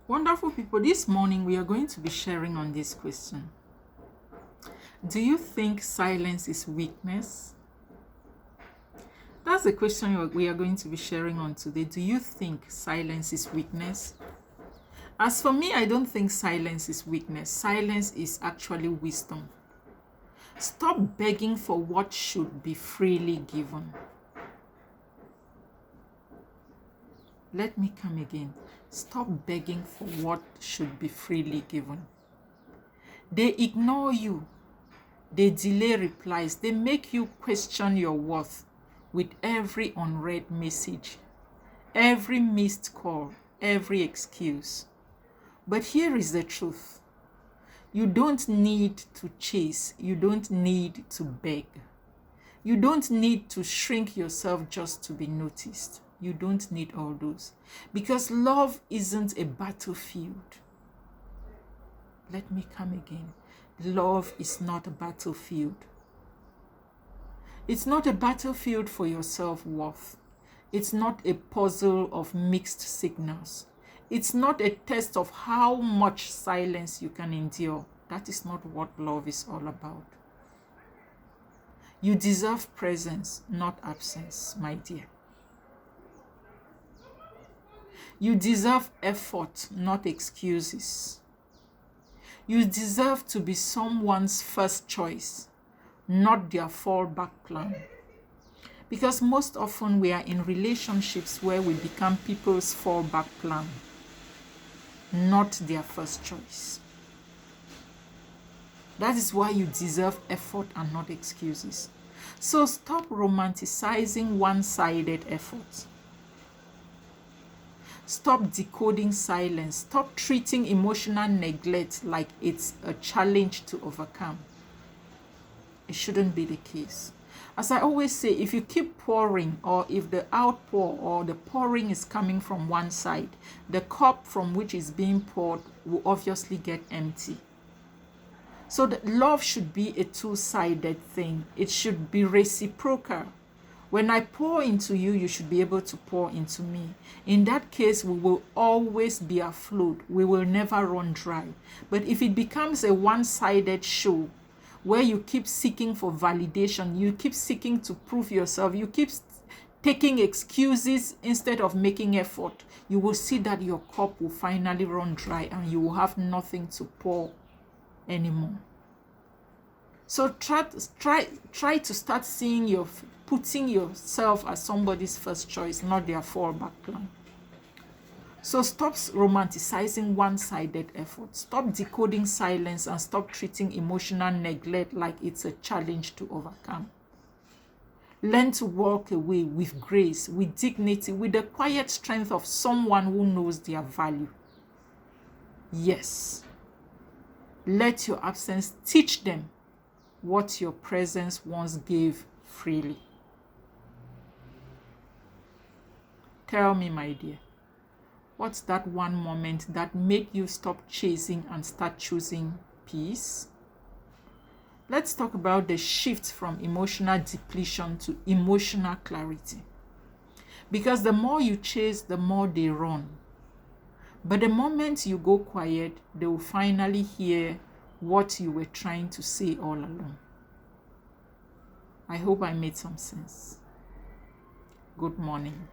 Wonderful people, this morning we are going to be sharing on this question. Do you think silence is weakness? That's the question we are going to be sharing on today. Do you think silence is weakness? As for me, I don't think silence is weakness. Silence is actually wisdom. Stop begging for what should be freely given. Let me come again. Stop begging for what should be freely given. They ignore you. They delay replies. They make you question your worth with every unread message, every missed call, every excuse. But here is the truth. You don't need to chase. You don't need to beg. You don't need to shrink yourself just to be noticed. You don't need all those. Because love isn't a battlefield. Let me come again. Love is not a battlefield. It's not a battlefield for your self-worth. It's not a puzzle of mixed signals. It's not a test of how much silence you can endure. That is not what love is all about. You deserve presence, not absence, my dear. You deserve effort, not excuses. You deserve to be someone's first choice, not their fallback plan. Because most often we are in relationships where we become people's fallback plan, not their first choice. That is why you deserve effort and not excuses. So stop romanticizing one-sided effort. Stop decoding silence. Stop treating emotional neglect like it's a challenge to overcome. It shouldn't be the case. As I always say, if you keep pouring, or if the outpour or the pouring is coming from one side, the cup from which is being poured will obviously get empty. So that love should be a two-sided thing. It should be reciprocal. When I pour into you, you should be able to pour into me. In that case, we will always be afloat. We will never run dry. But if it becomes a one-sided show, where you keep seeking for validation, you keep seeking to prove yourself, you keep taking excuses instead of making effort, you will see that your cup will finally run dry and you will have nothing to pour anymore. So try to start seeing putting yourself as somebody's first choice, not their fallback plan. So stop romanticizing one-sided effort. Stop decoding silence and stop treating emotional neglect like it's a challenge to overcome. Learn to walk away with grace, with dignity, with the quiet strength of someone who knows their value. Yes. Let your absence teach them what your presence once gave freely. Tell me, my dear, what's that one moment that made you stop chasing and start choosing peace? Let's talk about the shift from emotional depletion to emotional clarity. Because the more you chase, the more they run. But the moment you go quiet, they will finally hear what you were trying to say all along. I hope I made some sense. Good morning.